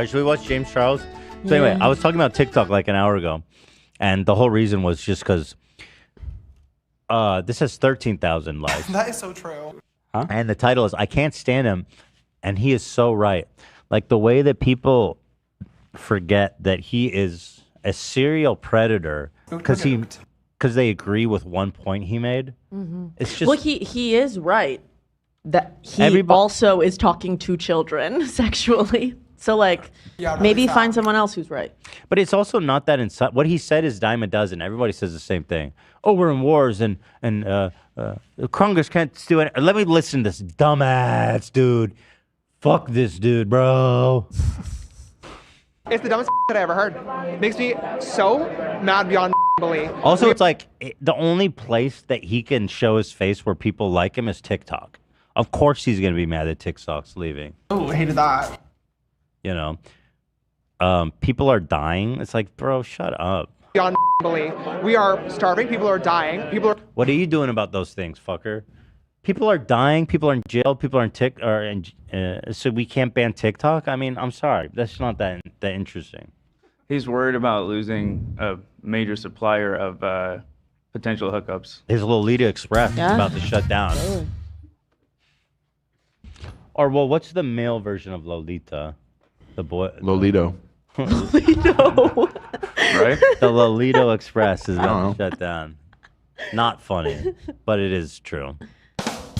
Should we watch James Charles? So anyway, I was talking about TikTok like an hour ago, and the whole reason was just because this has 13,000 likes. That is so true. Huh? And the title is "I Can't Stand Him," and he is so right. Like the way that people forget that he is a serial predator because they agree with one point he made. Mm-hmm. It's just well, he is right that he also is talking to children sexually. So like maybe find someone else who's right. But it's also not that inside. What he said is dime a dozen. Everybody says the same thing. Oh, we're in wars and Congress can't do it. Let me listen to this dumbass dude. Fuck this dude, bro. It's the dumbest that I ever heard. It makes me so mad beyond belief. Also, it's like the only place that he can show his face where people like him is TikTok. Of course he's going to be mad that TikTok's leaving. Oh, I hated that. You know, people are dying. It's like, bro, shut up. Beyond belief. We are starving. People are dying. People are. What are you doing about those things, fucker? People are dying. People are in jail. People are in so we can't ban TikTok. I mean, I'm sorry. That's not that interesting. He's worried about losing a major supplier of potential hookups. His Lolita Express is about to shut down. Totally. Or well, what's the male version of Lolita? The boy Lolito. Lolito. Right? The Lolito Express is about to shut down. Not funny, but it is true.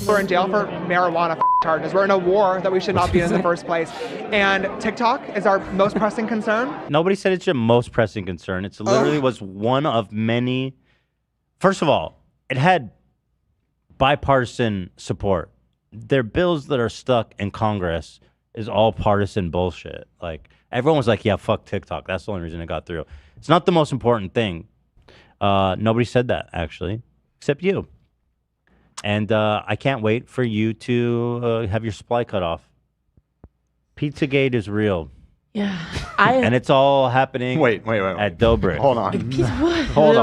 We're in jail for marijuana charges. We're in a war that we should not be in the first place. And TikTok is our most pressing concern. Nobody said it's your most pressing concern. It's literally was one of many. First of all, it had bipartisan support. Their bills that are stuck in Congress is all partisan bullshit. Like everyone was like, yeah, fuck TikTok. That's the only reason it got through. It's not the most important thing. Nobody said that actually, except you. And I can't wait for you to have your supply cut off. Pizzagate is real. Yeah. And it's all happening Wait. at Dobrik. Hold on. Hold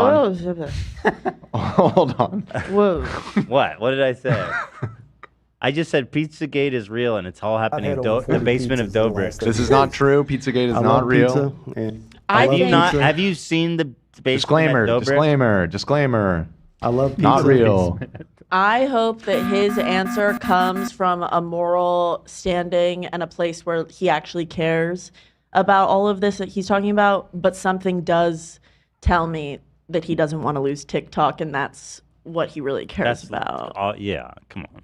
Hold on. Whoa. What? What did I say? I just said Pizzagate is real and it's all happening in the basement of Dobrik. This is not true. Pizzagate is not real. Have you seen the basement at Dobrik? Disclaimer. I love pizza. Not real. I hope that his answer comes from a moral standing and a place where he actually cares about all of this that he's talking about, but something does tell me that he doesn't want to lose TikTok, and that's what he really cares about. Yeah, come on.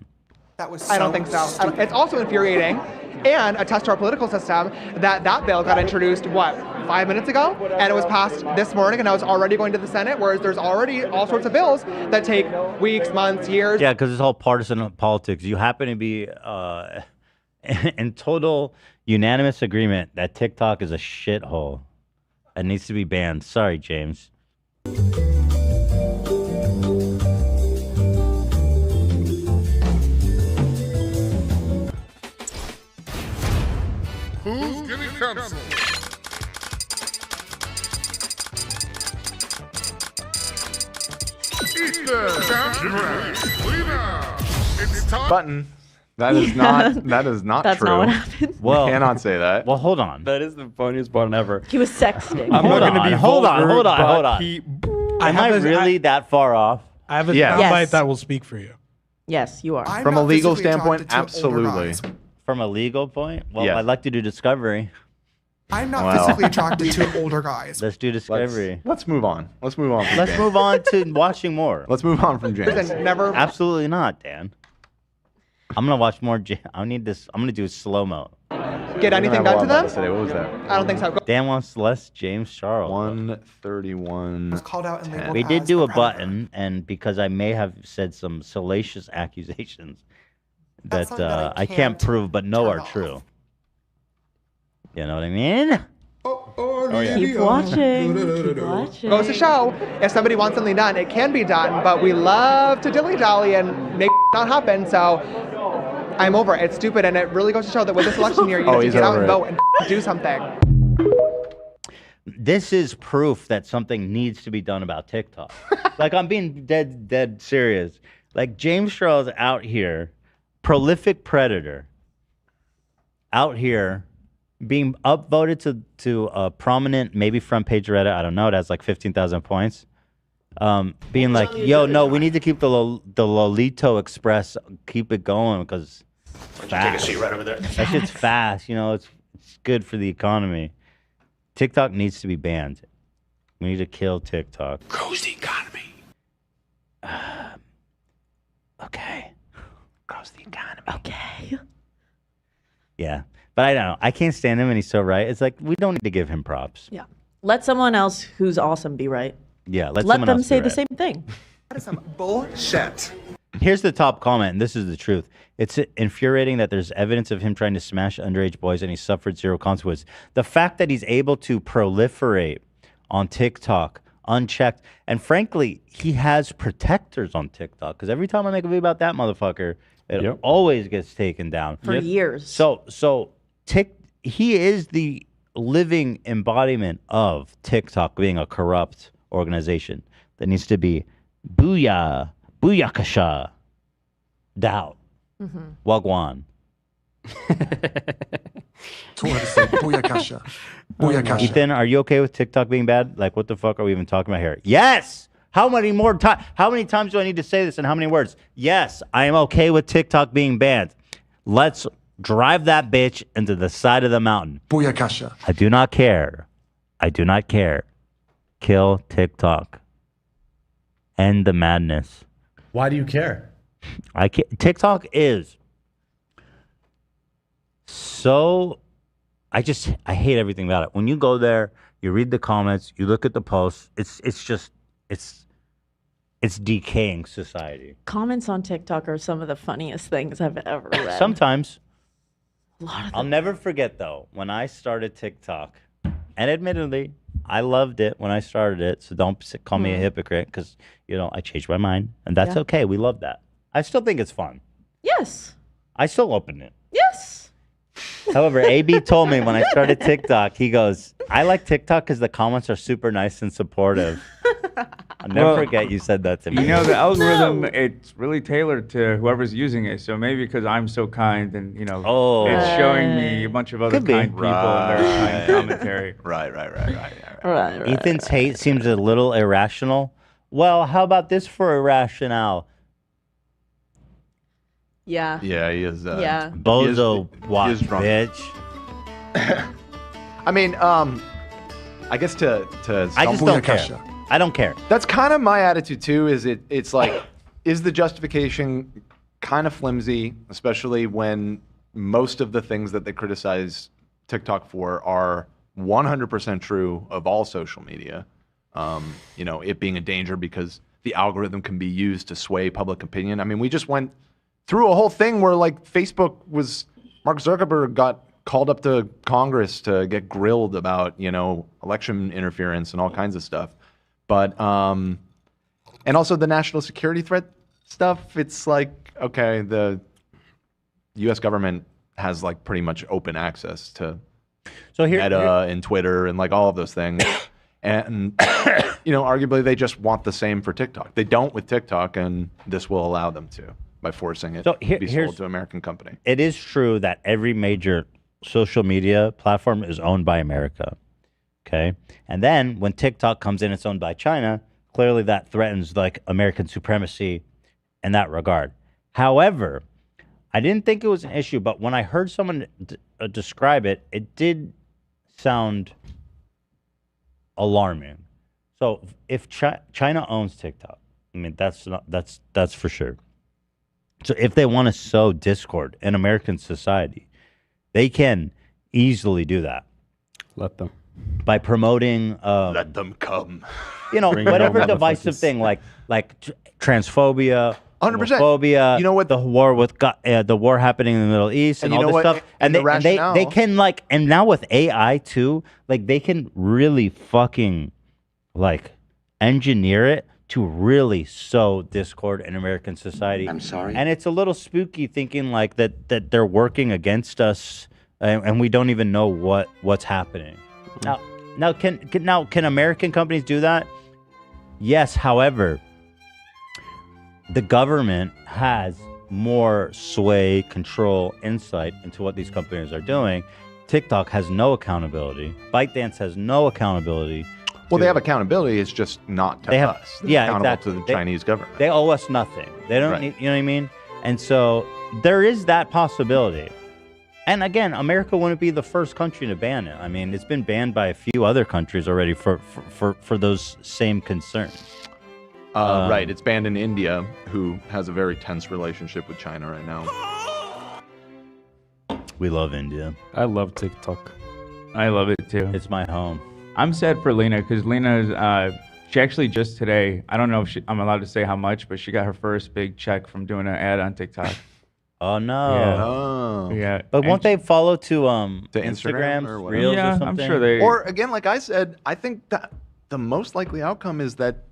That was I don't think so. It's also infuriating and a test to our political system that bill got introduced, 5 minutes ago? And it was passed this morning and now it's already going to the Senate, whereas there's already all sorts of bills that take weeks, months, years. Yeah, because it's all partisan politics. You happen to be in total unanimous agreement that TikTok is a shithole and needs to be banned. Sorry, James. Who's getting canceled? It's time. Button. That is not. That is not That's true. not what happened. Well, cannot say that. Well, hold on. That is the funniest button ever. He was sexting. Hold on. Am I really that far off? I have a Yes. soundbite that will speak for you. Yes, you are. From a legal standpoint, absolutely. From a legal point? Well, Yes. I'd like to do Discovery. I'm not physically attracted to older guys. Let's do Discovery. Let's move on. Let's move on. From Let's James. move on to watching more. Let's move on from James. Listen, never. Absolutely not, Dan. I'm gonna watch more. I need this. I'm gonna do a slow mo. Get anything done to them? Today. What was that? I don't think so. Dan wants less James Charles. 131. Was called out in legal We did as do a a predator. button, and because I may have said some salacious accusations That's that something that I I can't can't prove but know turn are off. true. You know what I mean? Keep watching. Keep watching. Goes to show, if somebody wants something done, it can be done, but we love to dilly-dally and make not happen, so I'm over it. It's stupid, and it really goes to show that with this election year, you need to he's get out over and it. vote and do something. This is proof that something needs to be done about TikTok. Like, I'm being dead serious. Like, James Charles out here, prolific predator, out here being upvoted to a prominent, maybe front page Reddit. I don't know. It has like 15,000 points. Being like, yo, no, we need to keep the Lolito Express, keep it going because it's fast. Take a seat right over there. That shit's fast. You know, it's good for the economy. TikTok needs to be banned. We need to kill TikTok. Grows the economy. Okay. Grows the economy. Okay. Yeah. But I don't know. I can't stand him and he's so right. It's like, we don't need to give him props. Yeah. Let someone else who's awesome be right. Yeah. Let someone them else say be the right. same thing. That is some bullshit. Here's the top comment, and this is the truth. It's infuriating that there's evidence of him trying to smash underage boys and he suffered zero consequence. The fact that he's able to proliferate on TikTok unchecked, and frankly, he has protectors on TikTok because every time I make a video about that motherfucker, it always gets taken down. For years. So he is the living embodiment of TikTok being a corrupt organization that needs to be booyakasha, doubt, wagwan. Ethan, are you okay with TikTok being bad? Like, what the fuck are we even talking about here? Yes. How many times do I need to say this and how many words? Yes, I am okay with TikTok being banned. Let's drive that bitch into the side of the mountain. Booyakasha. I do not care. I do not care. Kill TikTok. End the madness. Why do you care? TikTok is so. I hate everything about it. When you go there, you read the comments, you look at the posts. It's decaying society. Comments on TikTok are some of the funniest things I've ever read. Sometimes. A lot of I'll never forget though when I started TikTok, and admittedly, I loved it when I started it. So don't call me a hypocrite because I changed my mind, and that's okay. We love that. I still think it's fun. Yes. I still open it. Yes. However, AB told me when I started TikTok, he goes, I like TikTok because the comments are super nice and supportive. I'll never forget you said that to me. You know, the algorithm, it's really tailored to whoever's using it. So maybe because I'm so kind and, it's showing me a bunch of other kind people and their kind commentary. Right. Ethan's hate seems a little irrational. Well, how about this for irrational? Yeah. Yeah, he is. Bozo he is drunk. bitch. I mean, I guess to I just don't care. I don't care. That's kind of my attitude too. It's like, is the justification kind of flimsy, especially when most of the things that they criticize TikTok for are 100% true of all social media. It being a danger because the algorithm can be used to sway public opinion. I mean, we just went through a whole thing where like Mark Zuckerberg got called up to Congress to get grilled about, election interference and all kinds of stuff. But, and also the national security threat stuff, it's like, okay, the U.S. government has like pretty much open access to Meta and Twitter and like all of those things. And, arguably they just want the same for TikTok. They don't with TikTok, and this will allow them to by forcing it to be sold to an American company. It is true that every major social media platform is owned by America. Okay. And then when TikTok comes in, it's owned by China. Clearly that threatens like American supremacy in that regard. However, I didn't think it was an issue, but when I heard someone describe it, it did sound alarming. So if China owns TikTok, I mean, that's for sure. So if they want to sow discord in American society, they can easily do that. Let them. By promoting, let them come. Whatever divisive thing like transphobia, 100%. homophobia. You know what? The war the war happening in the Middle East and all this stuff. And they can like, and now with AI too, like they can really fucking like engineer it to really sow discord in American society. I'm sorry. And it's a little spooky thinking like that they're working against us and we don't even know what's happening. Now can American companies do that? Yes, however, the government has more sway, control, insight into what these companies are doing TikTok has no accountability. ByteDance has no accountability. Well, they have accountability. It's just not to us. They're accountable to the Chinese government. They owe us nothing. They don't need, you know what I mean? And so there is that possibility. And again, America wouldn't be the first country to ban it. I mean, it's been banned by a few other countries already for those same concerns. Right. It's banned in India, who has a very tense relationship with China right now. We love India. I love TikTok. I love it too. It's my home. I'm sad for Lena because Lena, she actually just today, I don't know if I'm allowed to say how much, but she got her first big check from doing an ad on TikTok. Oh no! Yeah. Oh. Yeah. But won't they follow to Instagram or whatever? Reels Yeah, or something? I'm sure they. Or again, like I said, I think that the most likely outcome is that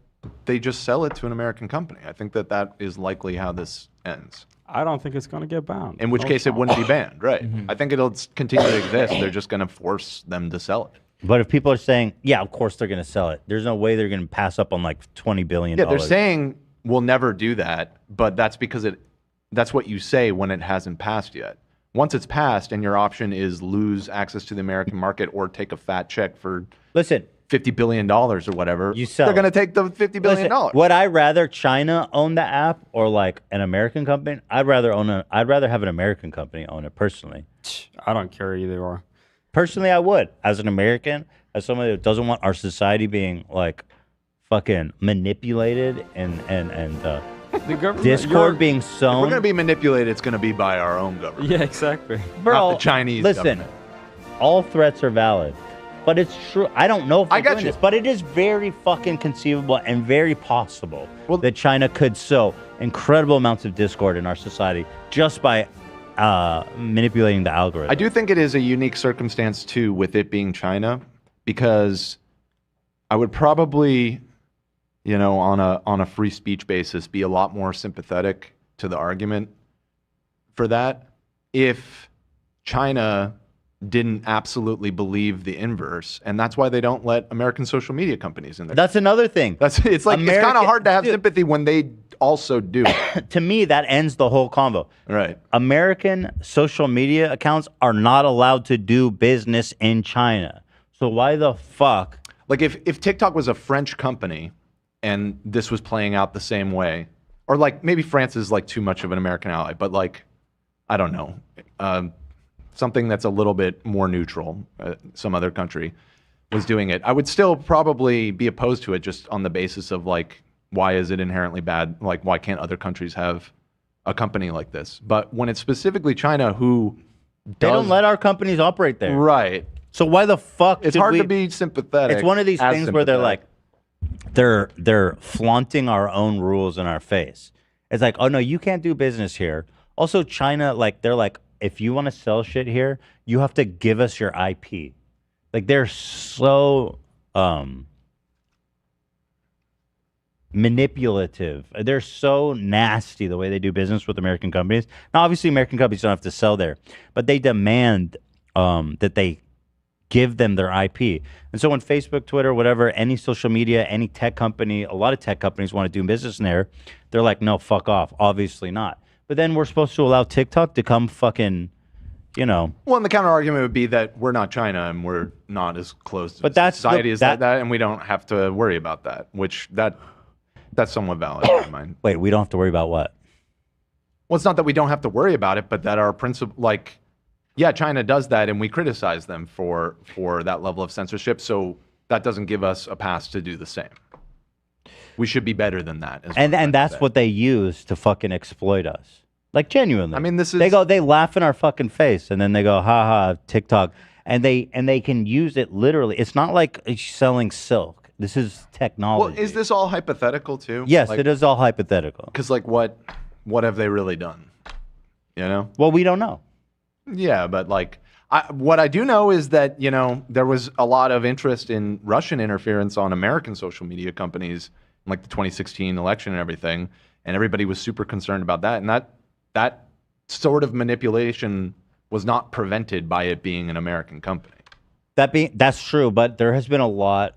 they just sell it to an American company. I think that is likely how this ends. I don't think it's going to get banned. In which case it wouldn't be banned, right? I think it'll continue to exist. They're just going to force them to sell it. But if people are saying, yeah, of course they're going to sell it. There's no way they're going to pass up on like $20 billion. Yeah, they're saying we'll never do that, but that's because that's what you say when it hasn't passed yet. Once it's passed and your option is lose access to the American market or take a fat check for $50 billion or whatever, they're going to take the $50 billion. Would I rather China own the app or like an American company? I'd rather have an American company own it personally. I don't care either or. Personally, I would. As an American, as somebody that doesn't want our society being like fucking manipulated and the government, discord being If sown. we're going to be manipulated, it's going to be by our own government. Yeah, exactly. Bro, not the Chinese listen, government. all threats are valid. But it's true. I don't know if I they're got doing you. this, but it is very fucking conceivable and very possible that China could sow incredible amounts of discord in our society just by manipulating the algorithm. I do think it is a unique circumstance too with it being China, because I would probably, on a free speech basis, be a lot more sympathetic to the argument for that if China didn't absolutely believe the inverse, and that's why they don't let American social media companies in there. That's another thing. It's kind of hard to have sympathy when they also do. To me, that ends the whole convo. Right. American social media accounts are not allowed to do business in China. So why the fuck? Like if TikTok was a French company and this was playing out the same way, or like maybe France is like too much of an American ally, but like, I don't know, something that's a little bit more neutral, some other country was doing it, I would still probably be opposed to it just on the basis of like, why is it inherently bad? Like, why can't other countries have a company like this? But when it's specifically China who They don't let our companies operate there. Right. So why the fuck It's hard to be sympathetic. It's one of these as things where they're like, sympathetic. they're flaunting our own rules in our face. It's like, oh no, you can't do business here. Also, China, like they're like, if you want to sell shit here, you have to give us your IP. Like they're so manipulative. They're so nasty the way they do business with American companies. Now, obviously, American companies don't have to sell there, but they demand that they give them their IP. And so when Facebook, Twitter, whatever, any social media, any tech company, a lot of tech companies want to do business in there, they're like, no, fuck off. Obviously not. But then we're supposed to allow TikTok to come fucking, Well, and the counter argument would be that we're not China and we're not as close to society as that, and we don't have to worry about that, which that's somewhat valid in my mind. Wait, we don't have to worry about what? Well, it's not that we don't have to worry about it, but that our principle, like, yeah, China does that, and we criticize them for that level of censorship. So that doesn't give us a pass to do the same. We should be better than that. And that's what they use to fucking exploit us. Like genuinely. I mean, they laugh in our fucking face, and then they go, ha ha, TikTok, and they can use it literally. It's not like selling silk. This is technology. Well, is this all hypothetical too? Yes, it is all hypothetical. Because like, what have they really done? Well, we don't know. Yeah, but like, what I do know is that there was a lot of interest in Russian interference on American social media companies, in like the 2016 election and everything, and everybody was super concerned about that. And that sort of manipulation was not prevented by it being an American company. That's true, but there has been a lot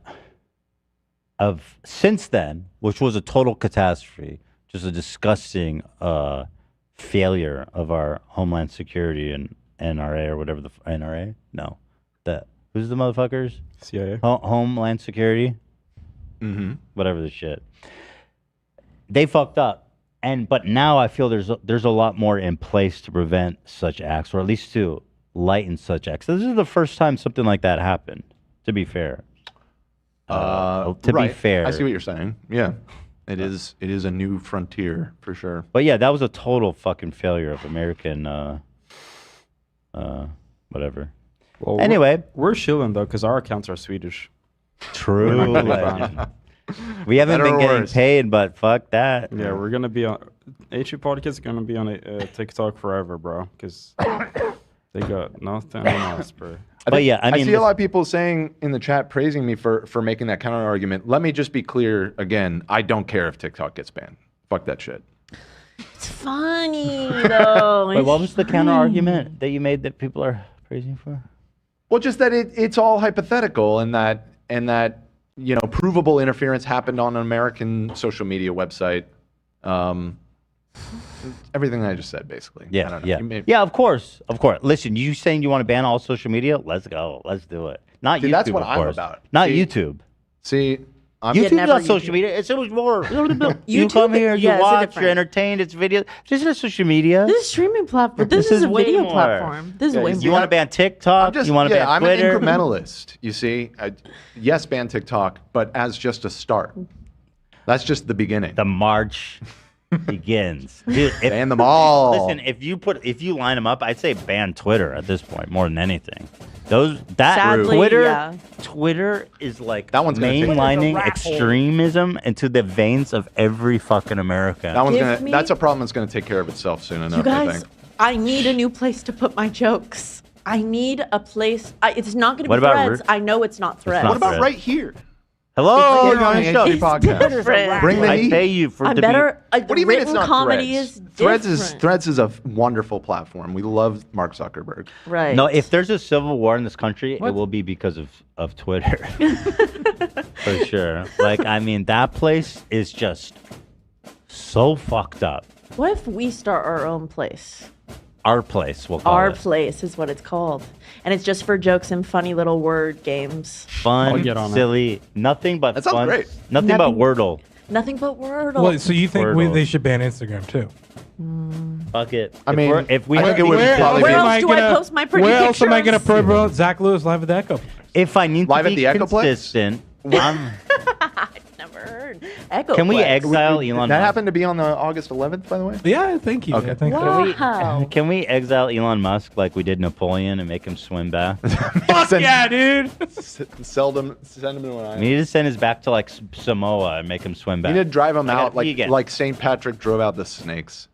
of since then, which was a total catastrophe, just a disgusting failure of our homeland security NRA or whatever the NRA. No, who's the motherfuckers? CIA. Homeland Security. Mm-hmm. Whatever the shit. They fucked up. But now I feel there's a lot more in place to prevent such acts, or at least to lighten such acts. This is the first time something like that happened. To be fair. Be fair, I see what you're saying. Yeah, it is a new frontier for sure. But yeah, that was a total fucking failure of American. Whatever. Well, anyway, we're chilling though because our accounts are Swedish. True. We haven't been getting paid, but fuck that. Yeah, we're gonna be on. HU Podcast is gonna be on TikTok forever, bro. Because they got nothing else, bro. But yeah, I mean, I see a lot of people saying in the chat praising me for making that counter argument. Let me just be clear again. I don't care if TikTok gets banned. Fuck that shit. It's funny though. Wait, what was the counter argument that you made that people are praising for? Well, just that it's all hypothetical, and that provable interference happened on an American social media website. Everything I just said, basically. Yeah, I don't know. Yeah, of course. Listen, you saying you want to ban all social media? Let's go. Let's do it. Not YouTube, that's what of I'm course. about. Not See, YouTube. See, YouTube's not social media. It's so much more. You come here, you watch, you're entertained. It's video. This is social media. This is a streaming platform. This is a way video more. platform. This is way more. You want to ban TikTok? You want to ban I'm Twitter? an incrementalist. You see, yes, ban TikTok, but as just a start. That's just the beginning. The march begins. Dude, ban them all. Listen, if you line them up, I'd say ban Twitter at this point more than anything. Sadly, Twitter is like that one's mainlining extremism into the veins of every fucking American. That's a problem that's gonna take care of itself soon enough. You guys, I think. I need a new place to put my jokes. I need a place. It's not going to be What about Threads. I know it's not Threads. What about right here? Hello, You're on the HG podcast. Bring the I heat. pay you for. I'm better. What do you mean it's not comedy Threads? is different. Threads is a wonderful platform. We love Mark Zuckerberg. Right. No, if there's a civil war in this country, it will be because of Twitter. For sure. Like, I mean, that place is just so fucked up. What if we start our own place? Our place, we'll call Our it. place is what it's called. And it's just for jokes and funny little word games. Fun, silly, nothing but that fun. Sounds great. Nothing but Wordle. Nothing but Wordle. Well, so you think they should ban Instagram too? Fuck it. I mean, if we I think it would probably where be. else do I post my pretty Where pictures? else am I going to promote Zach Lewis live at the Echo? If I need Live to at be the Echoplex? consistent, I'm. Never heard. Echo. Can we exile Elon That Musk? happened to be on the August 11th, by the way. Yeah, I think he. Okay. I think Wow. Can we exile Elon Musk like we did Napoleon and make him swim back? Fuck yeah, dude. Send him to an We island. need to send his back to like Samoa and make him swim You back. need to drive him I gotta out pee again. like St. Patrick drove out the snakes.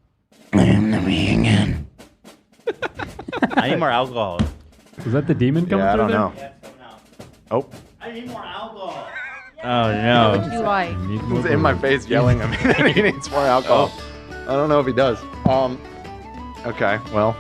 I'm the again. I need more alcohol. Is that the demon coming Yeah, I through don't there? know. Oh, I need more alcohol. Oh no. Do I? he's in my face yelling at me that he needs more alcohol. I don't know if he does. Okay, well.